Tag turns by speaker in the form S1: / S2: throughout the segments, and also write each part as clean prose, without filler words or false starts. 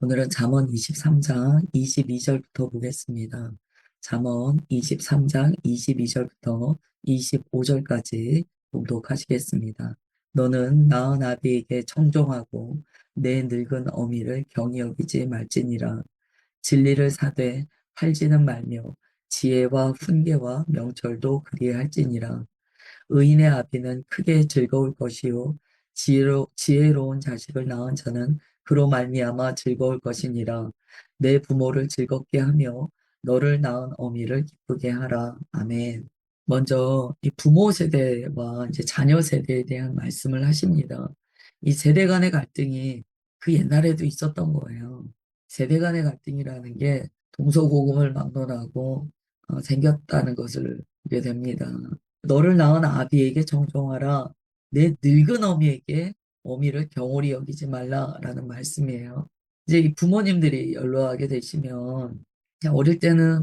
S1: 오늘은 잠언 23장 22절부터 보겠습니다. 잠언 23장 22절부터 25절까지 봉독하시겠습니다. 너는 나은 아비에게 청종하고 내 늙은 어미를 경히 여기지 말지니라. 진리를 사되 팔지는 말며 지혜와 훈계와 명철도 그리할지니라. 의인의 아비는 크게 즐거울 것이요 지혜로운 자식을 낳은 자는 그로 말미암아 즐거울 것이니라. 내 부모를 즐겁게 하며 너를 낳은 어미를 기쁘게 하라. 아멘. 먼저 이 부모 세대와 이제 자녀 세대에 대한 말씀을 하십니다. 이 세대 간의 갈등이 그 옛날에도 있었던 거예요. 세대 간의 갈등이라는 게 동서고금을 막론하고 생겼다는 것을 보게 됩니다. 너를 낳은 아비에게 정종하라. 내 늙은 어미에게 어미를 경홀히 여기지 말라라는 말씀이에요. 이제 이 부모님들이 연로하게 되시면 그냥 어릴 때는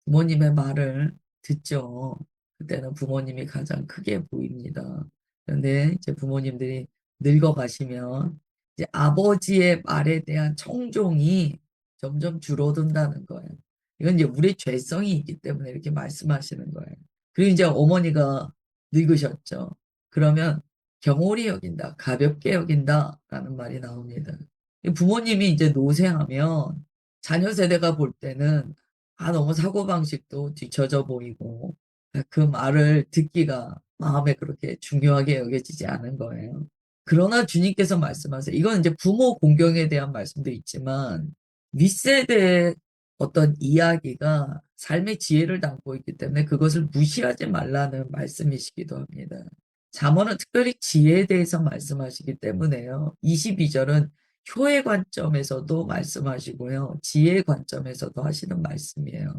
S1: 부모님의 말을 듣죠. 그때는 부모님이 가장 크게 보입니다. 그런데 이제 부모님들이 늙어가시면 이제 아버지의 말에 대한 청종이 점점 줄어든다는 거예요. 이건 이제 우리 죄성이 있기 때문에 이렇게 말씀하시는 거예요. 그리고 이제 어머니가 늙으셨죠. 그러면 경홀히 여긴다, 가볍게 여긴다라는 말이 나옵니다. 부모님이 이제 노쇠하면 자녀 세대가 볼 때는 너무 사고방식도 뒤처져 보이고 그 말을 듣기가 마음에 그렇게 중요하게 여겨지지 않은 거예요. 그러나 주님께서 말씀하세요. 이건 이제 부모 공경에 대한 말씀도 있지만 윗세대의 어떤 이야기가 삶의 지혜를 담고 있기 때문에 그것을 무시하지 말라는 말씀이시기도 합니다. 잠언은 특별히 지혜에 대해서 말씀하시기 때문에요. 22절은 효의 관점에서도 말씀하시고요. 지혜의 관점에서도 하시는 말씀이에요.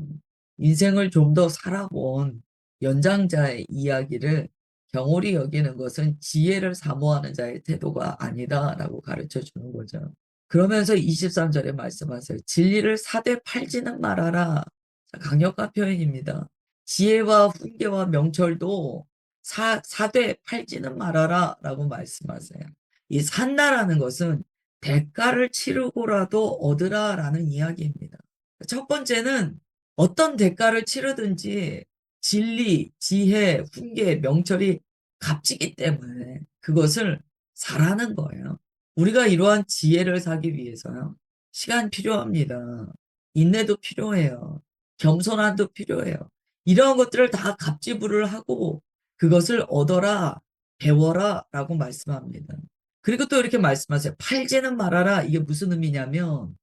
S1: 인생을 좀 더 살아본 연장자의 이야기를 경홀히 여기는 것은 지혜를 사모하는 자의 태도가 아니다라고 가르쳐 주는 거죠. 그러면서 23절에 말씀하세요. 진리를 사되 팔지는 말아라. 강력한 표현입니다. 지혜와 훈계와 명철도 사되 팔지는 말아라 라고 말씀하세요. 이 산다라는 것은 대가를 치르고라도 얻으라라는 이야기입니다. 첫 번째는 어떤 대가를 치르든지 진리, 지혜, 훈계, 명철이 값지기 때문에 그것을 사라는 거예요. 우리가 이러한 지혜를 사기 위해서요. 시간 필요합니다. 인내도 필요해요. 겸손함도 필요해요. 이러한 것들을 다 갑지불을 하고 그것을 얻어라, 배워라 라고 말씀합니다. 그리고 또 이렇게 말씀하세요. 팔지는 말아라. 이게 무슨 의미냐면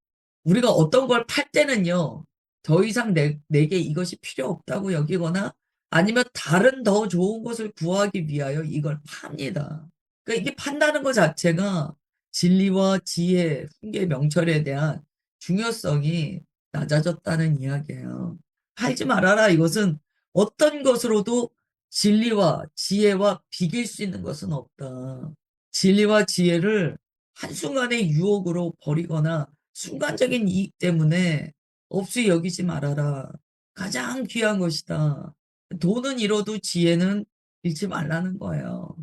S1: 우리가 어떤 걸 팔 때는요. 더 이상 내게 이것이 필요 없다고 여기거나 아니면 다른 더 좋은 것을 구하기 위하여 이걸 팝니다. 그러니까 이게 판다는 것 자체가 진리와 지혜, 훈계, 명철에 대한 중요성이 낮아졌다는 이야기예요. 팔지 말아라. 이것은 어떤 것으로도 진리와 지혜와 비길 수 있는 것은 없다. 진리와 지혜를 한순간의 유혹으로 버리거나 순간적인 이익 때문에 없이 여기지 말아라. 가장 귀한 것이다. 돈은 잃어도 지혜는 잃지 말라는 거예요.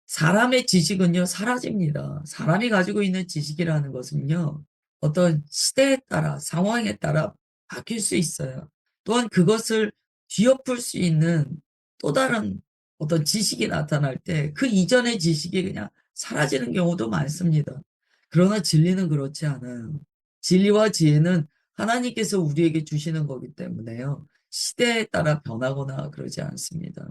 S1: 사람의 지식은요, 사라집니다. 사람이 가지고 있는 지식이라는 것은요, 어떤 시대에 따라, 상황에 따라 바뀔 수 있어요. 또한 그것을 뒤엎을 수 있는 또 다른 어떤 지식이 나타날 때 그 이전의 지식이 그냥 사라지는 경우도 많습니다. 그러나 진리는 그렇지 않아요. 진리와 지혜는 하나님께서 우리에게 주시는 거기 때문에요. 시대에 따라 변하거나 그러지 않습니다.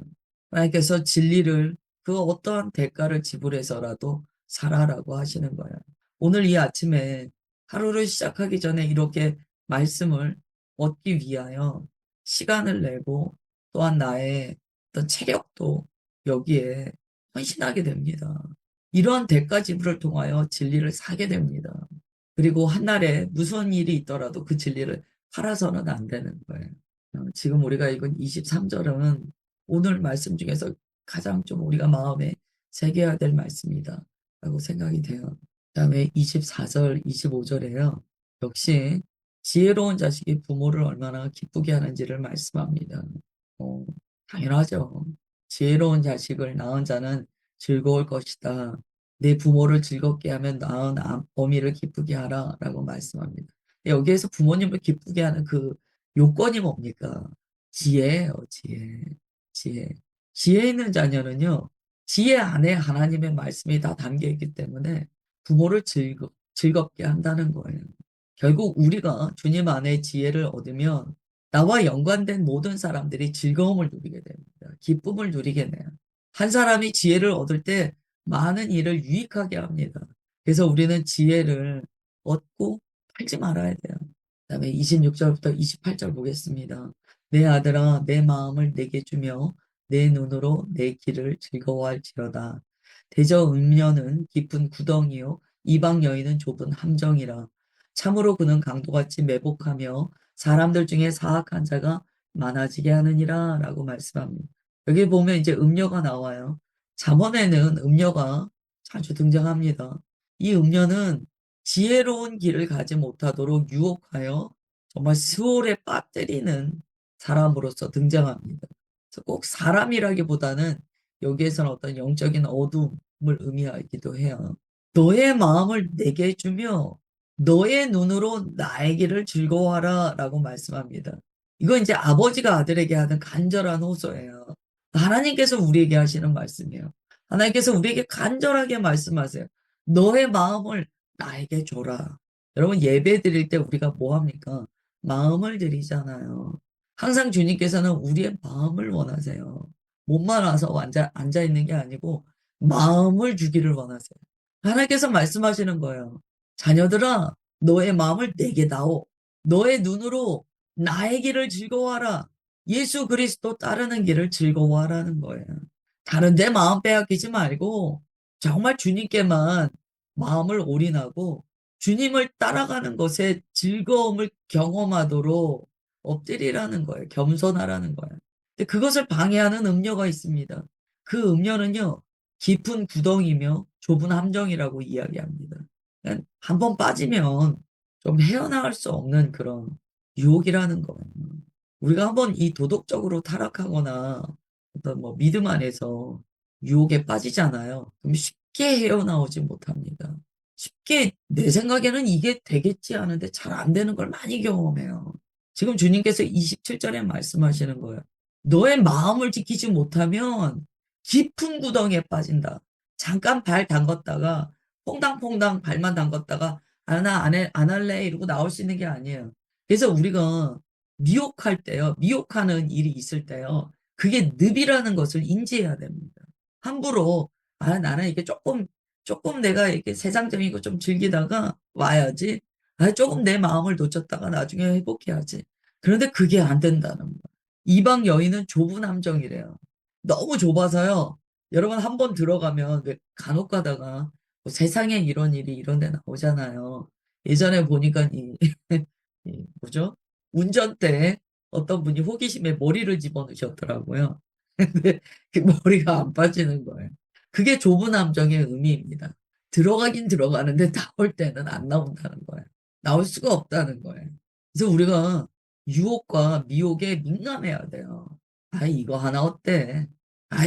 S1: 하나님께서 진리를 그 어떠한 대가를 지불해서라도 살아라고 하시는 거예요. 오늘 이 아침에 하루를 시작하기 전에 이렇게 말씀을 얻기 위하여 시간을 내고 또한 나의 어떤 체력도 여기에 헌신하게 됩니다. 이러한 대가 지불을 통하여 진리를 사게 됩니다. 그리고 한날에 무슨 일이 있더라도 그 진리를 팔아서는 안 되는 거예요. 지금 우리가 읽은 23절은 오늘 말씀 중에서 가장 좀 우리가 마음에 새겨야 될 말씀이다 라고 생각이 돼요. 그다음에 24절, 25절에요. 역시 지혜로운 자식이 부모를 얼마나 기쁘게 하는지를 말씀합니다. 어, 당연하죠. 지혜로운 자식을 낳은 자는 즐거울 것이다. 내 부모를 즐겁게 하면 낳은 어미를 기쁘게 하라라고 말씀합니다. 여기에서 부모님을 기쁘게 하는 그 요건이 뭡니까? 지혜예요, 지혜. 지혜. 지혜 있는 자녀는요, 지혜 안에 하나님의 말씀이 다 담겨 있기 때문에 부모를 즐겁게 한다는 거예요. 결국 우리가 주님 안에 지혜를 얻으면 나와 연관된 모든 사람들이 즐거움을 누리게 됩니다. 기쁨을 누리게 돼요. 한 사람이 지혜를 얻을 때 많은 일을 유익하게 합니다. 그래서 우리는 지혜를 얻고 팔지 말아야 돼요. 그다음에 26절부터 28절 보겠습니다. 내 아들아 내 마음을 내게 주며 내 눈으로 내 길을 즐거워할지어다. 대저 음녀는 깊은 구덩이요 이방 여인은 좁은 함정이라. 참으로 그는 강도같이 매복하며 사람들 중에 사악한 자가 많아지게 하느니라 라고 말씀합니다. 여기 보면 이제 음녀가 나와요. 잠언에는 음녀가 자주 등장합니다. 이 음녀는 지혜로운 길을 가지 못하도록 유혹하여 정말 수월에 빠뜨리는 사람으로서 등장합니다. 그래서 꼭 사람이라기보다는 여기에서는 어떤 영적인 어둠을 의미하기도 해요. 너의 마음을 내게 주며 너의 눈으로 나의 길을 즐거워하라 라고 말씀합니다. 이건 이제 아버지가 아들에게 하는 간절한 호소예요. 하나님께서 우리에게 하시는 말씀이에요. 하나님께서 우리에게 간절하게 말씀하세요. 너의 마음을 나에게 줘라. 여러분 예배 드릴 때 우리가 뭐 합니까? 마음을 드리잖아요. 항상 주님께서는 우리의 마음을 원하세요. 몸만 와서 앉아 있는 게 아니고 마음을 주기를 원하세요. 하나님께서 말씀하시는 거예요. 자녀들아, 너의 마음을 내게 다오. 너의 눈으로 나의 길을 즐거워하라. 예수 그리스도 따르는 길을 즐거워하라는 거예요. 다른 데 마음 빼앗기지 말고 정말 주님께만 마음을 올인하고 주님을 따라가는 것에 즐거움을 경험하도록 엎드리라는 거예요. 겸손하라는 거예요. 근데 그것을 방해하는 음료가 있습니다. 그 음료는요, 깊은 구덩이며 좁은 함정이라고 이야기합니다. 한번 빠지면 좀 헤어나올 수 없는 그런 유혹이라는 거예요. 우리가 한번 이 도덕적으로 타락하거나 어떤 뭐 믿음 안에서 유혹에 빠지잖아요. 그럼 쉽게 헤어나오지 못합니다. 쉽게 내 생각에는 이게 되겠지 하는데 잘 안 되는 걸 많이 경험해요. 지금 주님께서 27절에 말씀하시는 거예요. 너의 마음을 지키지 못하면 깊은 구덩이에 빠진다. 잠깐 발 담갔다가 퐁당퐁당 발만 담갔다가 나 안 할래 이러고 나올 수 있는 게 아니에요. 그래서 우리가 미혹할 때요. 미혹하는 일이 있을 때요. 그게 늪이라는 것을 인지해야 됩니다. 함부로 나는 이게 조금 내가 이렇게 세상적인 거 좀 즐기다가 와야지. 조금 내 마음을 놓쳤다가 나중에 회복해야지. 그런데 그게 안 된다는 거예요. 이방 여인은 좁은 함정이래요. 너무 좁아서요. 여러분 한 번 들어가면 왜 간혹 가다가 뭐 세상에 이런 일이 이런 데 나오잖아요. 예전에 보니까 이 뭐죠? 운전대 어떤 분이 호기심에 머리를 집어넣으셨더라고요. 근데 그 머리가 안 빠지는 거예요. 그게 좁은 함정의 의미입니다. 들어가긴 들어가는데 나올 때는 안 나온다는 거예요. 나올 수가 없다는 거예요. 그래서 우리가 유혹과 미혹에 민감해야 돼요. 이거 하나 어때?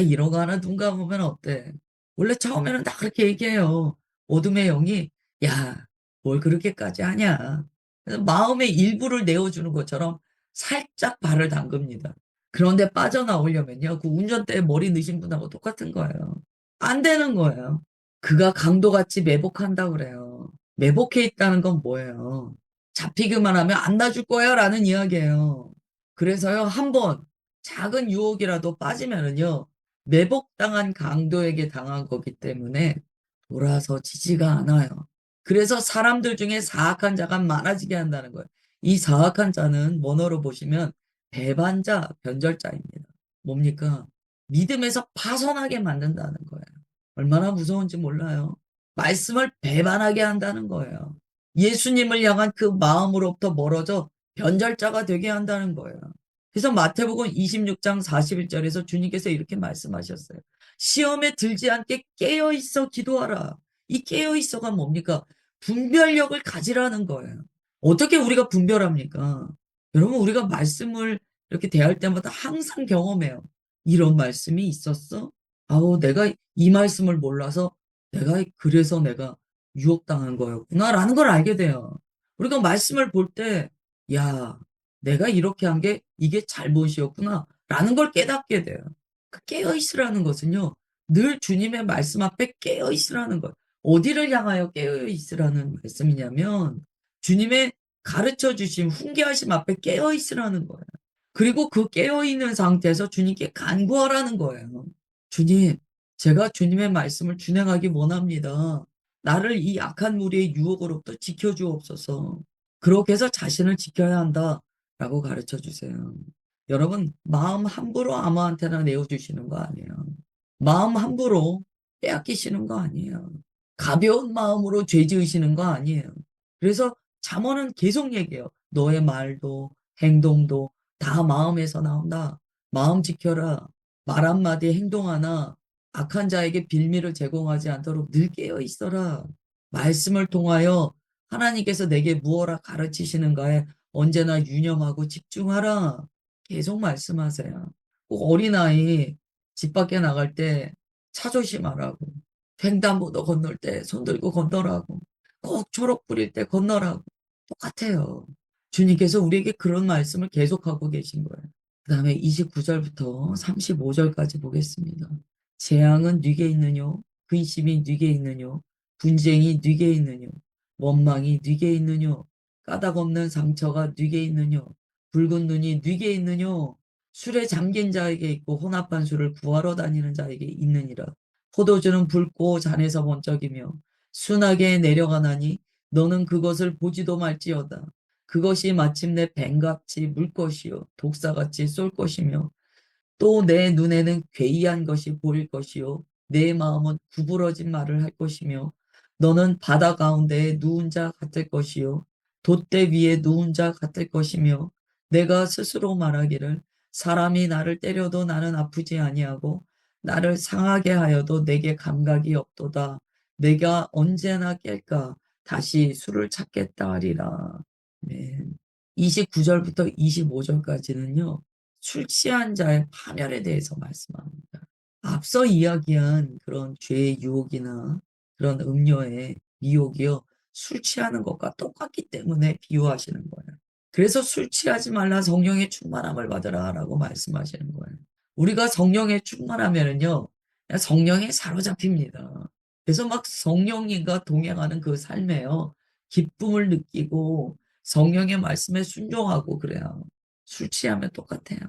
S1: 이런 거 하나 눈 감으면 어때? 원래 처음에는 다 그렇게 얘기해요. 어둠의 영이, 야, 뭘 그렇게까지 하냐? 그래서 마음의 일부를 내어주는 것처럼 살짝 발을 담급니다. 그런데 빠져나오려면요, 그 운전대에 머리 넣으신 분하고 똑같은 거예요. 안 되는 거예요. 그가 강도같이 매복한다 그래요. 매복해 있다는 건 뭐예요? 잡히기만 하면 안 놔줄 거야 라는 이야기예요. 그래서요, 한번 작은 유혹이라도 빠지면은요, 매복당한 강도에게 당한 거기 때문에 돌아서 지지가 않아요. 그래서 사람들 중에 사악한 자가 많아지게 한다는 거예요. 이 사악한 자는 원어로 보시면 배반자, 변절자입니다. 뭡니까? 믿음에서 파선하게 만든다는 거예요. 얼마나 무서운지 몰라요. 말씀을 배반하게 한다는 거예요. 예수님을 향한 그 마음으로부터 멀어져 변절자가 되게 한다는 거예요. 그래서 마태복음 26장 41절에서 주님께서 이렇게 말씀하셨어요. 시험에 들지 않게 깨어있어 기도하라. 이 깨어있어가 뭡니까? 분별력을 가지라는 거예요. 어떻게 우리가 분별합니까? 여러분, 우리가 말씀을 이렇게 대할 때마다 항상 경험해요. 이런 말씀이 있었어? 내가 이 말씀을 몰라서 그래서 내가 유혹당한 거였구나라는 걸 알게 돼요. 우리가 말씀을 볼 때, 야, 내가 이렇게 한 게 이게 잘못이었구나라는 걸 깨닫게 돼요. 그 깨어있으라는 것은요, 늘 주님의 말씀 앞에 깨어있으라는 것. 어디를 향하여 깨어있으라는 말씀이냐면, 주님의 가르쳐 주심, 훈계하심 앞에 깨어있으라는 거예요. 그리고 그 깨어있는 상태에서 주님께 간구하라는 거예요. 주님, 제가 주님의 말씀을 준행하기 원합니다. 나를 이 악한 무리의 유혹으로부터 지켜주옵소서. 그렇게 해서 자신을 지켜야 한다라고 가르쳐 주세요. 여러분, 마음 함부로 아무한테나 내어주시는 거 아니에요. 마음 함부로 빼앗기시는 거 아니에요. 가벼운 마음으로 죄 지으시는 거 아니에요. 그래서 잠언은 계속 얘기해요. 너의 말도 행동도 다 마음에서 나온다. 마음 지켜라. 말 한마디 행동 하나 악한 자에게 빌미를 제공하지 않도록 늘 깨어 있어라. 말씀을 통하여 하나님께서 내게 무엇라 가르치시는가에 언제나 유념하고 집중하라. 계속 말씀하세요. 꼭 어린아이 집 밖에 나갈 때 차 조심하라고. 횡단보도 건널 때 손 들고 건너라고. 꼭 초록 불일 때 건너라고. 똑같아요. 주님께서 우리에게 그런 말씀을 계속하고 계신 거예요. 그 다음에 29절부터 35절까지 보겠습니다. 재앙은 네게 있느뇨? 근심이 네게 있느뇨? 분쟁이 네게 있느뇨? 원망이 네게 있느뇨? 까닭 없는 상처가 네게 있느뇨? 붉은 눈이 네게 있느뇨? 술에 잠긴 자에게 있고 혼합한 술을 구하러 다니는 자에게 있느니라. 포도주는 붉고 잔에서 번쩍이며 순하게 내려가나니 너는 그것을 보지도 말지어다. 그것이 마침내 뱀같이 물 것이요 독사같이 쏠 것이며 또 내 눈에는 괴이한 것이 보일 것이요 내 마음은 구부러진 말을 할 것이며 너는 바다 가운데에 누운 자 같을 것이요 돛대 위에 누운 자 같을 것이며 내가 스스로 말하기를 사람이 나를 때려도 나는 아프지 아니하고 나를 상하게 하여도 내게 감각이 없도다. 내가 언제나 깰까 다시 술을 찾겠다 하리라. 네. 29절부터 25절까지는요. 술 취한 자의 파멸에 대해서 말씀합니다. 앞서 이야기한 그런 죄의 유혹이나 그런 음료의 미혹이요. 술 취하는 것과 똑같기 때문에 비유하시는 거예요. 그래서 술 취하지 말라 성령의 충만함을 받으라라고 말씀하시는 거예요. 우리가 성령에 충만하면은요. 성령에 사로잡힙니다. 그래서 막 성령님과 동행하는 그 삶에요. 기쁨을 느끼고 성령의 말씀에 순종하고 그래요. 술 취하면 똑같아요.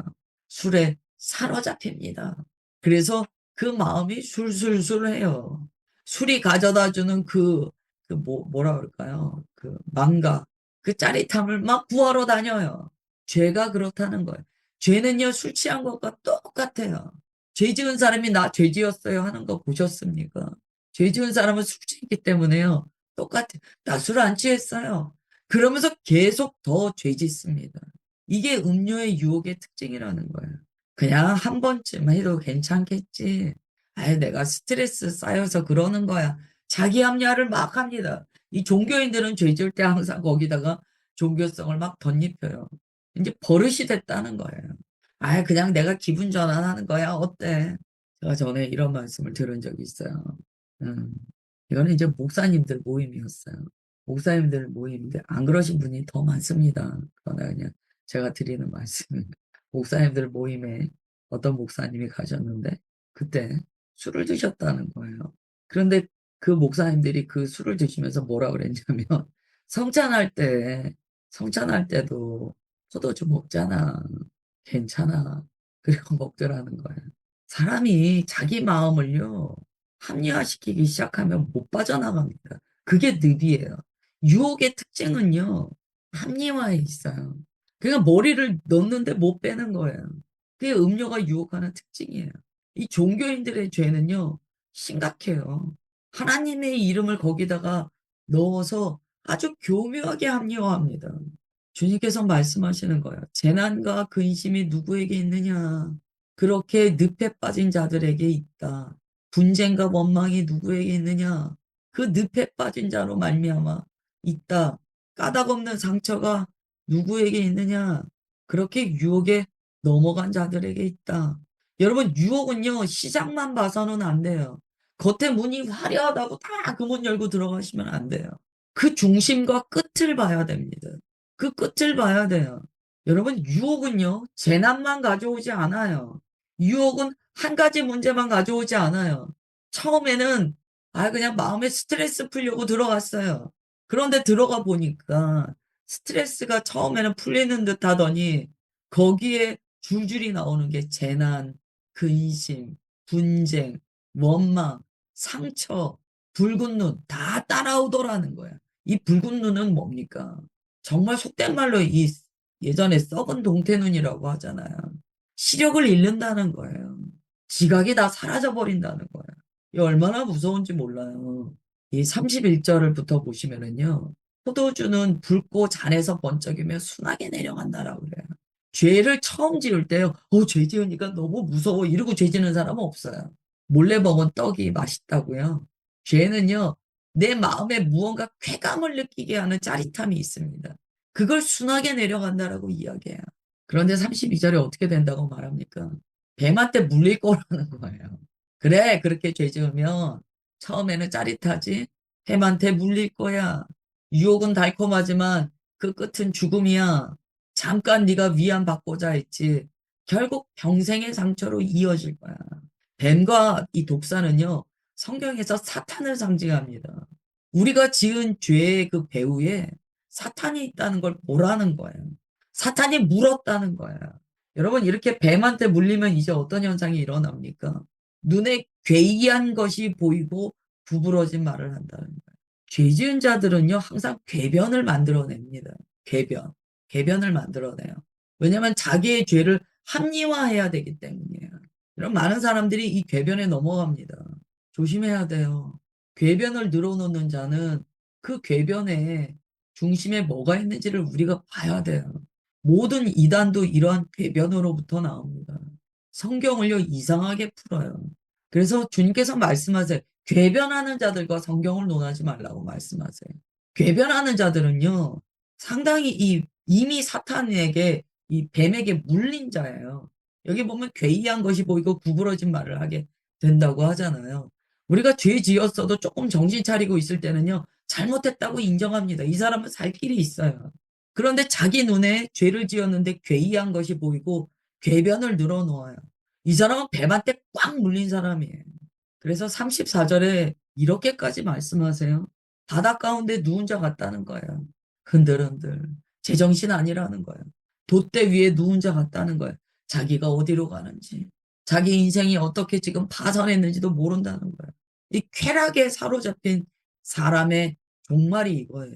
S1: 술에 사로잡힙니다. 그래서 그 마음이 술술술해요. 술이 가져다 주는 뭐라 그럴까요? 그 망각, 그 짜릿함을 막 구하러 다녀요. 죄가 그렇다는 거예요. 죄는요, 술 취한 것과 똑같아요. 죄 지은 사람이 나 죄 지었어요 하는 거 보셨습니까? 죄 지은 사람은 술 취했기 때문에요. 똑같아요. 나 술 안 취했어요. 그러면서 계속 더 죄 짓습니다. 이게 음료의 유혹의 특징이라는 거예요. 그냥 한 번쯤 해도 괜찮겠지. 아유, 내가 스트레스 쌓여서 그러는 거야. 자기 합리화를 막 합니다. 이 종교인들은 죄 지을 때 항상 거기다가 종교성을 막 덧입혀요. 이제 버릇이 됐다는 거예요. 아, 그냥 내가 기분 전환하는 거야. 어때? 제가 전에 이런 말씀을 들은 적이 있어요. 음, 이거는 이제 목사님들 모임이었어요. 목사님들 모임인데 안 그러신 분이 더 많습니다. 그러나 그냥 제가 드리는 말씀은 목사님들 모임에 어떤 목사님이 가셨는데 그때 술을 드셨다는 거예요. 그런데 그 목사님들이 그 술을 드시면서 뭐라 그랬냐면 성찬할 때 성찬할 때도 포도주 먹잖아. 괜찮아. 그리고 먹더라는 거예요. 사람이 자기 마음을요, 합리화시키기 시작하면 못 빠져나갑니다. 그게 늪이에요. 유혹의 특징은요, 합리화에 있어요. 그러니까 머리를 넣는데 못 빼는 거예요. 그게 음료가 유혹하는 특징이에요. 이 종교인들의 죄는요, 심각해요. 하나님의 이름을 거기다가 넣어서 아주 교묘하게 합리화합니다. 주님께서 말씀하시는 거예요. 재난과 근심이 누구에게 있느냐? 그렇게 늪에 빠진 자들에게 있다. 분쟁과 원망이 누구에게 있느냐? 그 늪에 빠진 자로 말미암아 있다. 까닭 없는 상처가 누구에게 있느냐? 그렇게 유혹에 넘어간 자들에게 있다. 여러분, 유혹은요, 시작만 봐서는 안 돼요. 겉에 문이 화려하다고 다 그 문 열고 들어가시면 안 돼요. 그 중심과 끝을 봐야 됩니다. 그 끝을 봐야 돼요. 여러분, 유혹은요, 재난만 가져오지 않아요. 유혹은 한 가지 문제만 가져오지 않아요. 처음에는, 그냥 마음에 스트레스 풀려고 들어갔어요. 그런데 들어가 보니까 스트레스가 처음에는 풀리는 듯 하더니 거기에 줄줄이 나오는 게 재난, 근심, 분쟁, 원망, 상처, 붉은 눈 다 따라오더라는 거야. 이 붉은 눈은 뭡니까? 정말 속된 말로 이 예전에 썩은 동태눈이라고 하잖아요. 시력을 잃는다는 거예요. 지각이 다 사라져 버린다는 거예요. 이 얼마나 무서운지 몰라요. 이 31절을부터 보시면은요. 포도주는 붉고 잔에서 번쩍이며 순하게 내려간다라고 그래요. 죄를 처음 지을 때요. 죄 지으니까 너무 무서워. 이러고 죄 지는 사람은 없어요. 몰래 먹은 떡이 맛있다고요. 죄는요. 내 마음에 무언가 쾌감을 느끼게 하는 짜릿함이 있습니다. 그걸 순하게 내려간다라고 이야기해요. 그런데 32절에 어떻게 된다고 말합니까? 뱀한테 물릴 거라는 거예요. 그래, 그렇게 죄 지으면 처음에는 짜릿하지? 뱀한테 물릴 거야. 유혹은 달콤하지만 그 끝은 죽음이야. 잠깐 네가 위안받고자 했지. 결국 평생의 상처로 이어질 거야. 뱀과 이 독사는요, 성경에서 사탄을 상징합니다. 우리가 지은 죄의 그 배후에 사탄이 있다는 걸 보라는 거예요. 사탄이 물었다는 거예요. 여러분, 이렇게 뱀한테 물리면 이제 어떤 현상이 일어납니까? 눈에 괴이한 것이 보이고 구부러진 말을 한다는 거예요. 죄 지은 자들은요, 항상 궤변을 만들어냅니다. 궤변. 궤변을 만들어내요. 왜냐하면 자기의 죄를 합리화해야 되기 때문이에요. 이런 많은 사람들이 이 궤변에 넘어갑니다. 조심해야 돼요. 궤변을 늘어놓는 자는 그 궤변에 중심에 뭐가 있는지를 우리가 봐야 돼요. 모든 이단도 이러한 궤변으로부터 나옵니다. 성경을요, 이상하게 풀어요. 그래서 주님께서 말씀하세요. 궤변하는 자들과 성경을 논하지 말라고 말씀하세요. 궤변하는 자들은요, 상당히 이미 사탄에게, 이 뱀에게 물린 자예요. 여기 보면 괴이한 것이 보이고 구부러진 말을 하게 된다고 하잖아요. 우리가 죄 지었어도 조금 정신 차리고 있을 때는요, 잘못했다고 인정합니다. 이 사람은 살 길이 있어요. 그런데 자기 눈에 죄를 지었는데 괴이한 것이 보이고 궤변을 늘어놓아요. 이 사람은 뱀한테 꽉 물린 사람이에요. 그래서 34절에 이렇게까지 말씀하세요. 바다 가운데 누운 자 같다는 거예요. 흔들흔들. 제정신 아니라는 거예요. 돛대 위에 누운 자 같다는 거예요. 자기가 어디로 가는지, 자기 인생이 어떻게 지금 파산했는지도 모른다는 거예요. 이 쾌락에 사로잡힌 사람의 종말이 이거예요.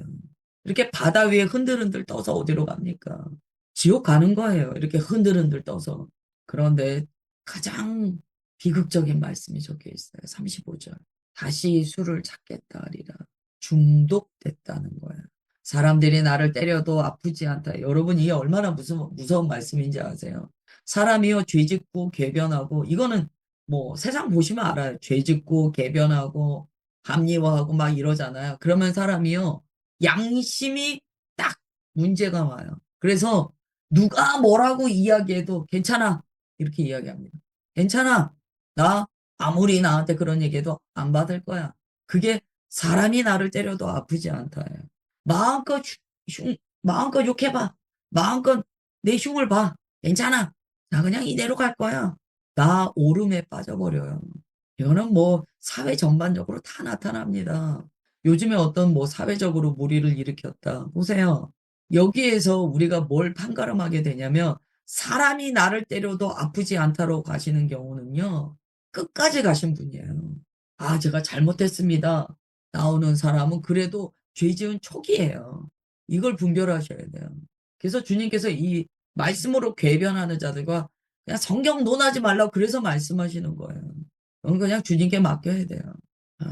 S1: 이렇게 바다 위에 흔들흔들 떠서 어디로 갑니까? 지옥 가는 거예요. 이렇게 흔들흔들 떠서. 그런데 가장 비극적인 말씀이 적혀 있어요. 35절. 다시 술을 찾겠다 하리라. 중독됐다는 거예요. 사람들이 나를 때려도 아프지 않다. 여러분, 이게 얼마나 무서운 말씀인지 아세요? 사람이요, 죄짓고 궤변하고, 이거는 뭐 세상 보시면 알아요. 죄짓고 궤변하고 합리화하고 막 이러잖아요. 그러면 사람이요, 양심이 딱 문제가 와요. 그래서 누가 뭐라고 이야기해도 괜찮아. 이렇게 이야기합니다. 괜찮아. 나 아무리 나한테 그런 얘기해도 안 받을 거야. 그게 사람이 나를 때려도 아프지 않다예요. 마음껏 마음껏 욕해봐. 마음껏 내 흉을 봐. 괜찮아. 나 그냥 이대로 갈 거야. 나 오름에 빠져버려요. 이거는 뭐 사회 전반적으로 다 나타납니다. 요즘에 어떤 뭐 사회적으로 무리를 일으켰다. 보세요. 여기에서 우리가 뭘 판가름하게 되냐면 사람이 나를 때려도 아프지 않다로 가시는 경우는요. 끝까지 가신 분이에요. 제가 잘못했습니다. 나오는 사람은 그래도 죄 지은 초기예요. 이걸 분별하셔야 돼요. 그래서 주님께서 이 말씀으로 궤변하는 자들과 그냥 성경 논하지 말라고 그래서 말씀하시는 거예요. 그건 그냥 주님께 맡겨야 돼요.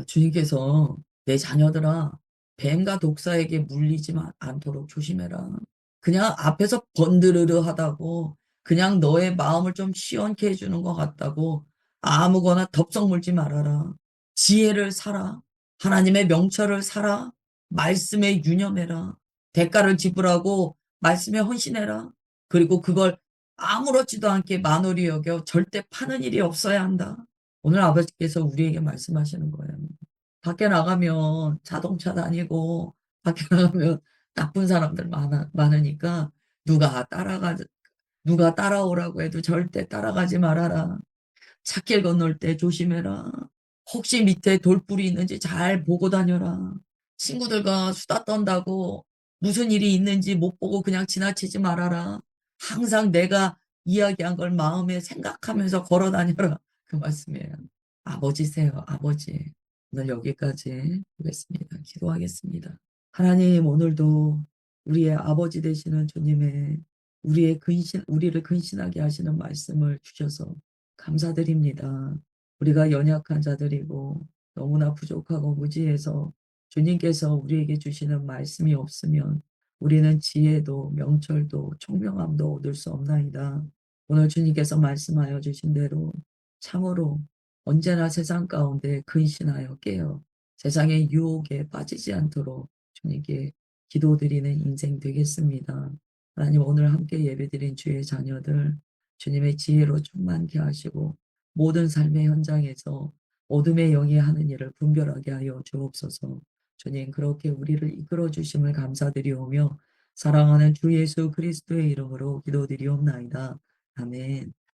S1: 주님께서 내 자녀들아 뱀과 독사에게 물리지 않도록 조심해라. 그냥 앞에서 번드르르 하다고 그냥 너의 마음을 좀 시원케 해주는 것 같다고 아무거나 덥석 물지 말아라. 지혜를 사라. 하나님의 명철을 사라. 말씀에 유념해라. 대가를 지불하고 말씀에 헌신해라. 그리고 그걸 아무렇지도 않게 만홀히 여겨 절대 파는 일이 없어야 한다. 오늘 아버지께서 우리에게 말씀하시는 거예요. 밖에 나가면 자동차 다니고, 밖에 나가면 나쁜 사람들 많으니까 누가 따라오라고 해도 절대 따라가지 말아라. 찻길 건널 때 조심해라. 혹시 밑에 돌불이 있는지 잘 보고 다녀라. 친구들과 수다 떤다고 무슨 일이 있는지 못 보고 그냥 지나치지 말아라. 항상 내가 이야기한 걸 마음에 생각하면서 걸어 다녀라. 그 말씀이에요. 아버지세요, 아버지. 오늘 여기까지 보겠습니다. 기도하겠습니다. 하나님, 오늘도 우리의 아버지 되시는 주님의 우리를 근신하게 하시는 말씀을 주셔서 감사드립니다. 우리가 연약한 자들이고 너무나 부족하고 무지해서 주님께서 우리에게 주시는 말씀이 없으면 우리는 지혜도 명철도 총명함도 얻을 수 없나이다. 오늘 주님께서 말씀하여 주신 대로 참으로 언제나 세상 가운데 근신하여 깨어 세상의 유혹에 빠지지 않도록 주님께 기도드리는 인생 되겠습니다. 하나님, 오늘 함께 예배드린 주의 자녀들 주님의 지혜로 충만케 하시고 모든 삶의 현장에서 어둠의 영이 하는 일을 분별하게 하여 주옵소서. 주님, 그렇게 우리를 이끌어 주심을 감사드리오며 사랑하는 주 예수 그리스도의 이름으로 기도드리옵나이다. 아멘.